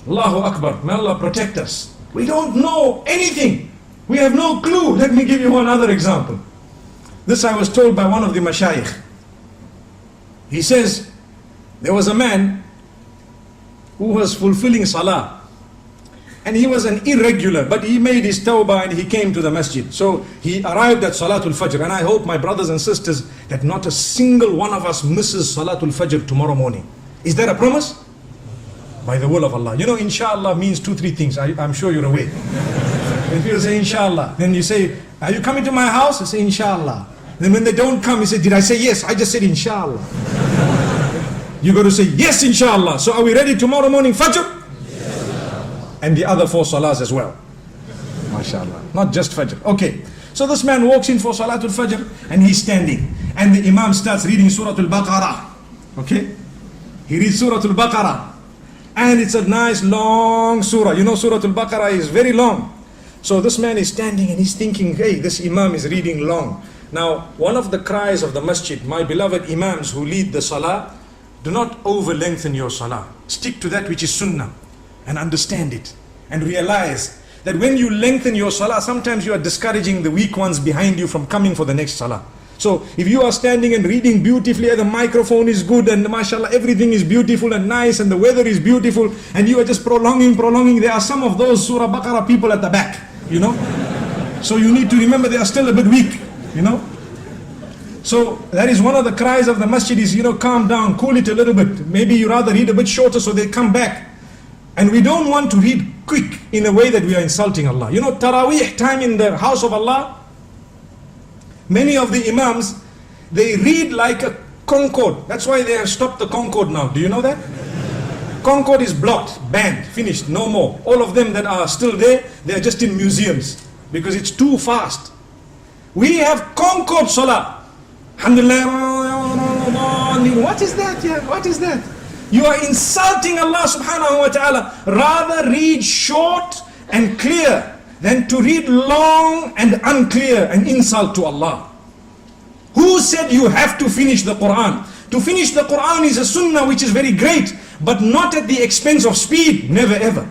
Allahu Akbar. May Allah protect us. We don't know anything. We have no clue. Let me give you another example. This I was told by one of the mashayikh. He says, there was a man who was fulfilling salah. And he was an irregular, but he made his tawbah and he came to the masjid. So he arrived at Salatul Fajr. And I hope, my brothers and sisters, that not a single one of us misses Salatul Fajr tomorrow morning. Is there a promise? By the will of Allah. You know, inshallah means 2-3 things. I'm sure you're aware. When people say inshallah, then you say, are you coming to my house? I say inshallah. Then when they don't come, you say, did I say yes? I just said inshallah. You got to say yes, inshallah. So are we ready tomorrow morning, Fajr? And the other 4 salahs as well. MashaAllah. Not just Fajr. Okay. So this man walks in for Salatul Fajr and he's standing. And the Imam starts reading Surah Al-Baqarah. Okay. He reads Surah Al-Baqarah. And it's a nice long surah. You know, Surah Al-Baqarah is very long. So this man is standing and he's thinking, hey, this Imam is reading long. Now, one of the cries of the masjid, my beloved Imams who lead the salah, do not over lengthen your salah. Stick to that which is sunnah. And understand it and realize that when you lengthen your salah, sometimes you are discouraging the weak ones behind you from coming for the next salah. So if you are standing and reading beautifully and the microphone is good and mashallah everything is beautiful and nice and the weather is beautiful and you are just prolonging, there are some of those Surah Baqarah people at the back, you know. So you need to remember they are still a bit weak, you know. So that is one of the cries of the masjid is, you know, calm down, cool it a little bit. Maybe you rather read a bit shorter so they come back. And we don't want to read quick in a way that we are insulting Allah. You know, Taraweeh time in the house of Allah, many of the Imams, they read like a Concorde. That's why they have stopped the Concorde now. Do you know that? Concorde is blocked, banned, finished, no more. All of them that are still there, they are just in museums because it's too fast. We have Concorde Salah. Alhamdulillah. What is that? Yeah, what is that? You are insulting Allah subhanahu wa ta'ala. Rather read short and clear than to read long and unclear, an insult to Allah. Who said you have to finish the Quran? To finish the Quran is a sunnah which is very great, but not at the expense of speed, never ever.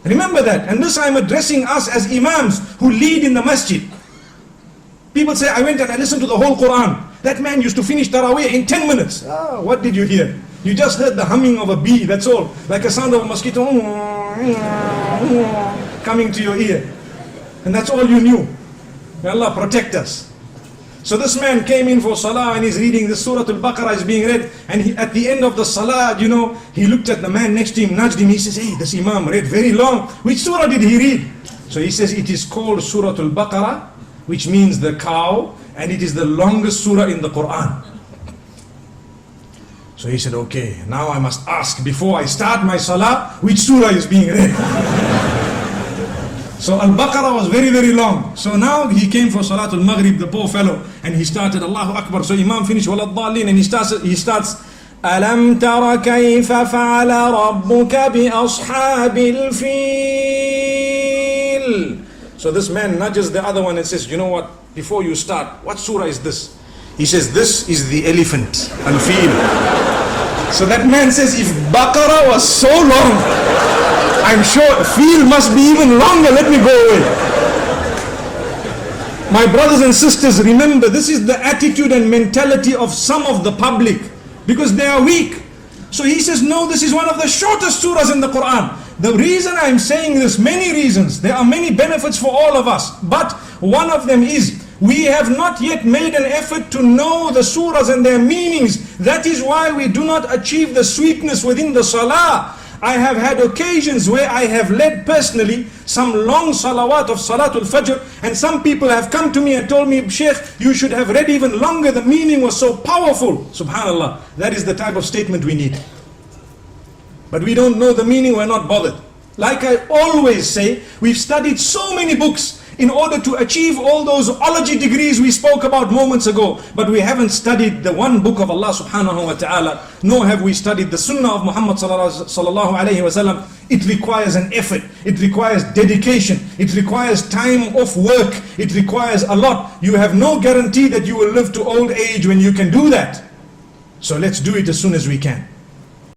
Remember that. And this I am addressing us as Imams who lead in the masjid. People say, I went and I listened to the whole Quran. That man used to finish Taraweeh in 10 minutes. Ah, what did you hear? You just heard the humming of a bee, that's all. Like a sound of a mosquito coming to your ear. And that's all you knew. May Allah protect us. So this man came in for salah and he's reading the Surah Al-Baqarah is being read. And at the end of the salah, you know, he looked at the man next to him, nudged him. He says, hey, this Imam read very long. Which surah did he read? So he says, it is called Surah Al-Baqarah, which means the cow. And it is the longest surah in the Quran. So he said, okay, now I must ask before I start my salah, which surah is being read? So Al-Baqarah was very, very long. So now he came for Salatul Maghrib, the poor fellow, and he started Allahu Akbar. So Imam finished Waladhalin and he starts Alam tara kayfa fa'ala rabbuka bi ashabil fil. So this man nudges the other one and says, you know what, before you start, what surah is this? He says, this is the elephant, Al-Fil. So that man says, if Baqarah was so long, I'm sure Fil must be even longer, let me go away. My brothers and sisters, remember, this is the attitude and mentality of some of the public, because they are weak. So he says, no, this is one of the shortest surahs in the Quran. The reason I'm saying this, many reasons, there are many benefits for all of us, but one of them is, we have not yet made an effort to know the surahs and their meanings. That is why we do not achieve the sweetness within the salah. I have had occasions where I have led personally some long salawat of Salatul Fajr, and some people have come to me and told me, Sheikh, you should have read even longer, the meaning was so powerful. Subhanallah, that is the type of statement we need. But we don't know the meaning, we're not bothered. Like I always say, we've studied so many books in order to achieve all those ology degrees we spoke about moments ago. But we haven't studied the one book of Allah subhanahu wa ta'ala, nor have we studied the sunnah of Muhammad sallallahu alayhi wa sallam. It requires an effort, it requires dedication, it requires time off work, it requires a lot. You have no guarantee that you will live to old age when you can do that. So let's do it as soon as we can.